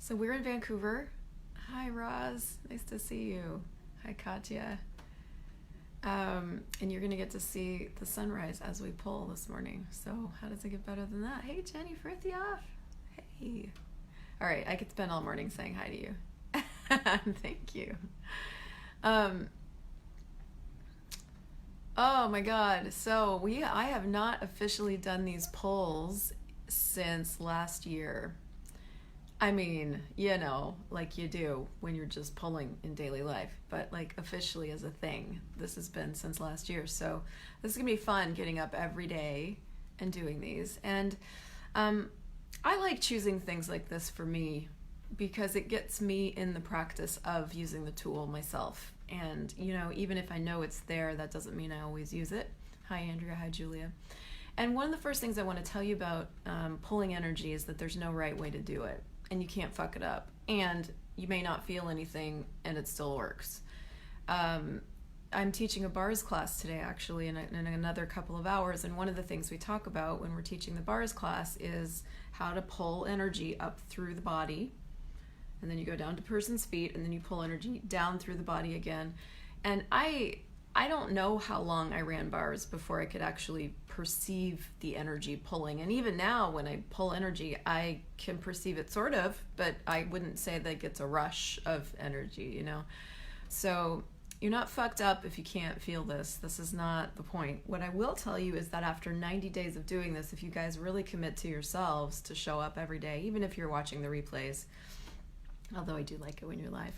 So we're in Vancouver. Hi, Roz. Nice to see you. Hi, Katya. And you're going to get to see the sunrise as we pull this morning. So how does it get better than that? Hey, Jenny Frithioff. Hey. All right, I could spend all morning saying hi to you. Thank you. Oh my God. So I have not officially done these polls since last year. I mean, like you do when you're just pulling in daily life, but like officially as a thing, this has been since last year. So this is gonna be fun getting up every day and doing these. And I like choosing things like this for me because it gets me in the practice of using the tool myself. And, even if I know it's there, that doesn't mean I always use it. Hi, Andrea. Hi, Julia. And one of the first things I want to tell you about pulling energy is that there's no right way to do it. And you can't fuck it up. And you may not feel anything and it still works. I'm teaching a bars class today, actually, in another couple of hours. And one of the things we talk about when we're teaching the bars class is how to pull energy up through the body. And then you go down to person's feet and then you pull energy down through the body again. And I don't know how long I ran bars before I could actually perceive the energy pulling. And even now when I pull energy, I can perceive it sort of, but I wouldn't say that it's a rush of energy, So you're not fucked up if you can't feel this. This is not the point. What I will tell you is that after 90 days of doing this, if you guys really commit to yourselves to show up every day, even if you're watching the replays, although I do like it when you're live,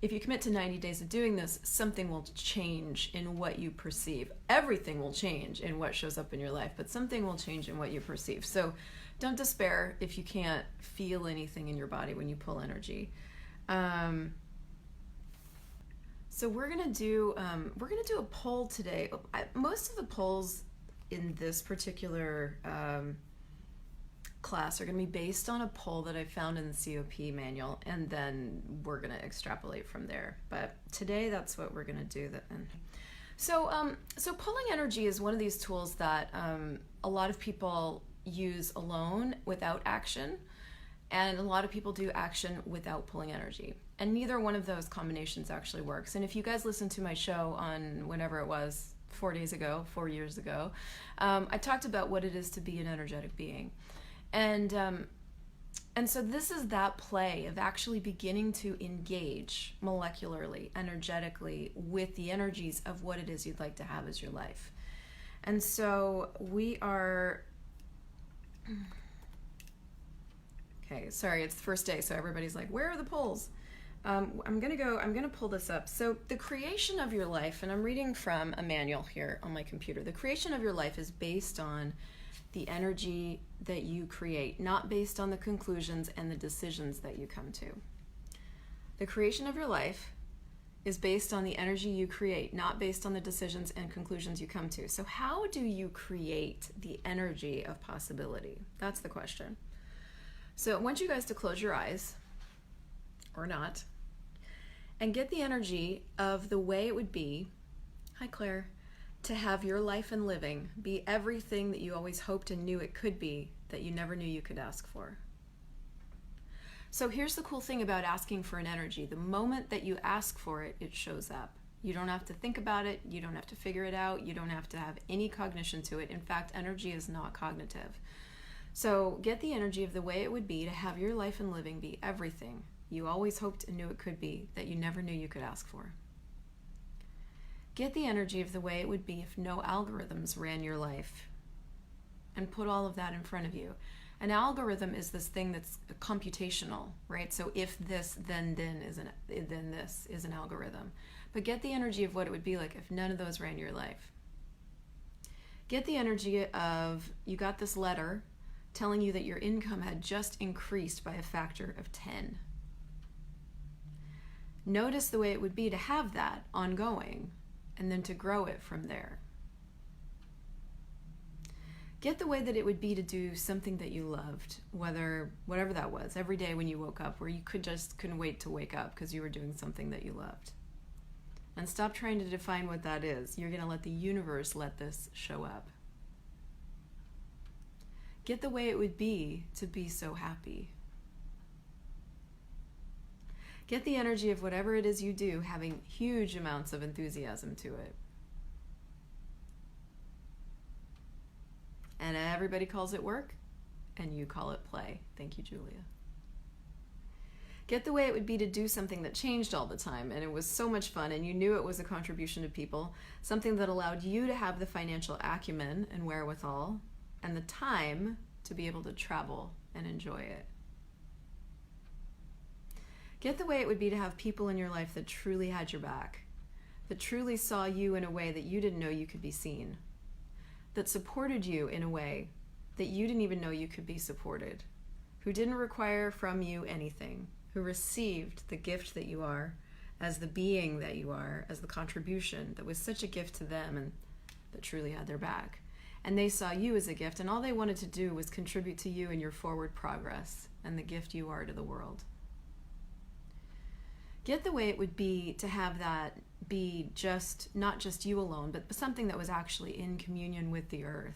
if you commit to 90 days of doing this, something will change in what you perceive. Everything will change in what shows up in your life, but something will change in what you perceive. So don't despair if you can't feel anything in your body when you pull energy. So we're gonna do a poll today. Most of the polls in this particular class are going to be based on a poll that I found in the COP manual, and then we're going to extrapolate from there. But today, that's what we're going to do. So pulling energy is one of these tools that a lot of people use alone without action, and a lot of people do action without pulling energy. And neither one of those combinations actually works. And if you guys listened to my show on whenever it was, 4 years ago, I talked about what it is to be an energetic being. And so this is that play of actually beginning to engage molecularly, energetically with the energies of what it is you'd like to have as your life. And so we are, okay, sorry, it's the first day, so everybody's like, where are the polls? I'm gonna pull this up. So the creation of your life, and I'm reading from a manual here on my computer, the creation of your life is based on the energy that you create, not based on the conclusions and the decisions that you come to. The creation of your life is based on the energy you create, not based on the decisions and conclusions you come to. So how do you create the energy of possibility? That's the question. So I want you guys to close your eyes, or not, and get the energy of the way it would be, hi Claire, to have your life and living be everything that you always hoped and knew it could be that you never knew you could ask for. So here's the cool thing about asking for an energy. The moment that you ask for it, it shows up. You don't have to think about it. You don't have to figure it out. You don't have to have any cognition to it. In fact, energy is not cognitive. So get the energy of the way it would be to have your life and living be everything you always hoped and knew it could be that you never knew you could ask for. Get the energy of the way it would be if no algorithms ran your life, and put all of that in front of you. An algorithm is this thing that's computational, right? So if this, then this is an algorithm. But get the energy of what it would be like if none of those ran your life. Get the energy of you got this letter telling you that your income had just increased by a factor of 10. Notice the way it would be to have that ongoing, and then to grow it from there. Get the way that it would be to do something that you loved, whatever that was, every day when you woke up, where you couldn't wait to wake up because you were doing something that you loved. And stop trying to define what that is. You're going to let the universe let this show up. Get the way it would be to be so happy. Get the energy of whatever it is you do having huge amounts of enthusiasm to it. And everybody calls it work, and you call it play. Thank you, Julia. Get the way it would be to do something that changed all the time, and it was so much fun, and you knew it was a contribution to people, something that allowed you to have the financial acumen and wherewithal and the time to be able to travel and enjoy it. Get the way it would be to have people in your life that truly had your back, that truly saw you in a way that you didn't know you could be seen, that supported you in a way that you didn't even know you could be supported, who didn't require from you anything, who received the gift that you are as the being that you are, as the contribution that was such a gift to them and that truly had their back. And they saw you as a gift, and all they wanted to do was contribute to you in your forward progress and the gift you are to the world. Get the way it would be to have that be just, not just you alone, but something that was actually in communion with the earth,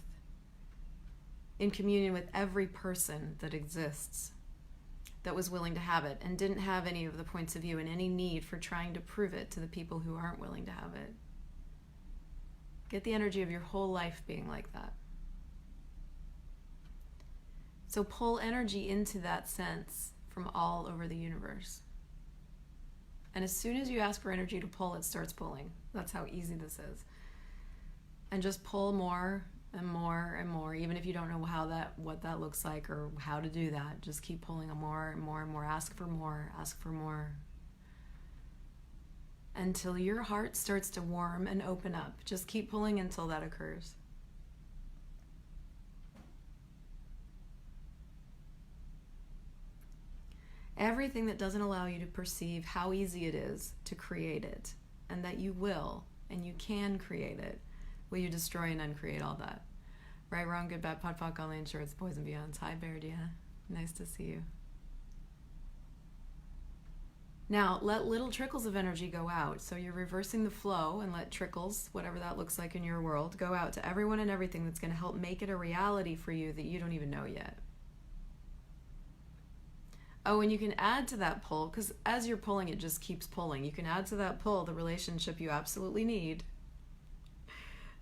in communion with every person that exists, that was willing to have it and didn't have any of the points of view and any need for trying to prove it to the people who aren't willing to have it. Get the energy of your whole life being like that. So pull energy into that sense from all over the universe. And as soon as you ask for energy to pull, it starts pulling. That's how easy this is. And just pull more and more and more, even if you don't know what that looks like or how to do that. Just keep pulling more and more and more. Ask for more, ask for more. Until your heart starts to warm and open up. Just keep pulling until that occurs. Everything that doesn't allow you to perceive how easy it is to create it, and that you will and you can create it, will you destroy and uncreate all that? Right, wrong, good, bad, pod, poc, online shorts, boys and beyonds. Hi, Bear Deanna. Nice to see you. Now, let little trickles of energy go out. So you're reversing the flow and let trickles, whatever that looks like in your world, go out to everyone and everything that's going to help make it a reality for you that you don't even know yet. Oh, and you can add to that pull, because as you're pulling, it just keeps pulling. You can add to that pull the relationship you absolutely need.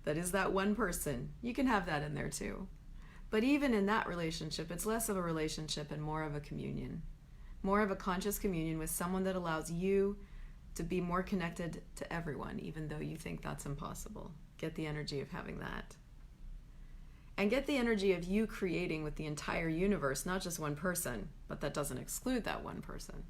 That is that one person. You can have that in there too. But even in that relationship, it's less of a relationship and more of a communion. More of a conscious communion with someone that allows you to be more connected to everyone, even though you think that's impossible. Get the energy of having that. And get the energy of you creating with the entire universe, not just one person, but that doesn't exclude that one person.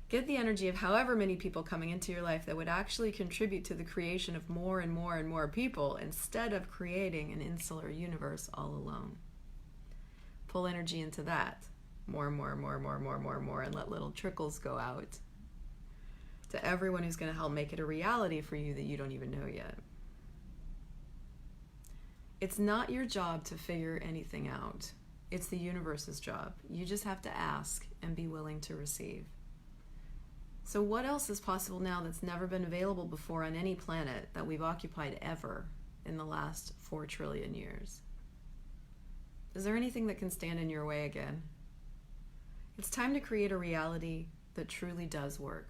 Get the energy of however many people coming into your life that would actually contribute to the creation of more and more and more people instead of creating an insular universe all alone. Pull energy into that. More, and let little trickles go out to everyone who's going to help make it a reality for you that you don't even know yet. It's not your job to figure anything out. It's the universe's job. You just have to ask and be willing to receive. So what else is possible now that's never been available before on any planet that we've occupied ever in the last 4 trillion years? Is there anything that can stand in your way again? It's time to create a reality that truly does work.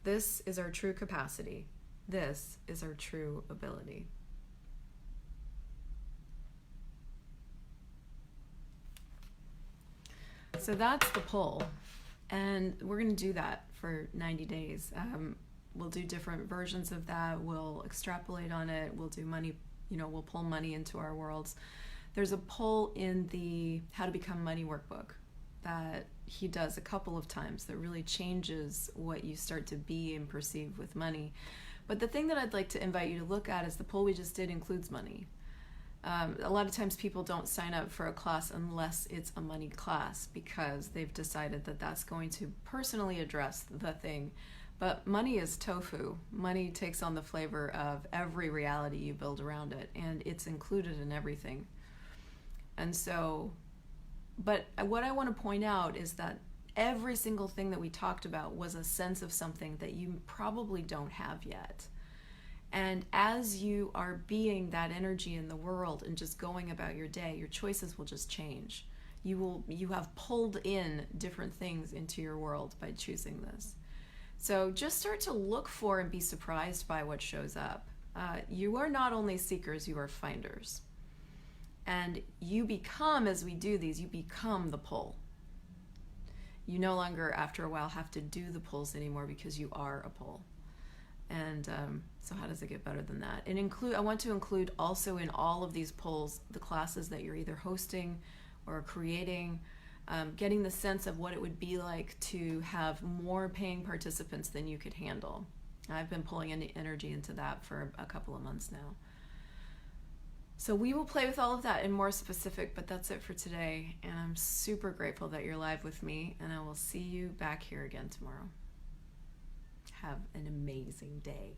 This is our true capacity. This is our true ability. So that's the pull, and we're going to do that for 90 days. We'll do different versions of that. We'll extrapolate on it. We'll do money, we'll pull money into our worlds. There's a pull in the How to Become Money workbook that he does a couple of times that really changes what you start to be and perceive with money. But the thing that I'd like to invite you to look at is the pull we just did includes money. A lot of times people don't sign up for a class unless it's a money class because they've decided that that's going to personally address the thing. But money is tofu. Money takes on the flavor of every reality you build around it, and it's included in everything. And so, but what I want to point out is that every single thing that we talked about was a sense of something that you probably don't have yet. And as you are being that energy in the world and just going about your day, your choices will just change. You have pulled in different things into your world by choosing this. So just start to look for and be surprised by what shows up. You are not only seekers, you are finders. And you become, as we do these, you become the pull. You no longer, after a while, have to do the pulls anymore because you are a pull. And so how does it get better than that? And I want to include also in all of these pulls the classes that you're either hosting or creating, getting the sense of what it would be like to have more paying participants than you could handle. I've been pulling energy into that for a couple of months now. So we will play with all of that and more specific, but that's it for today. And I'm super grateful that you're live with me, and I will see you back here again tomorrow. Have an amazing day.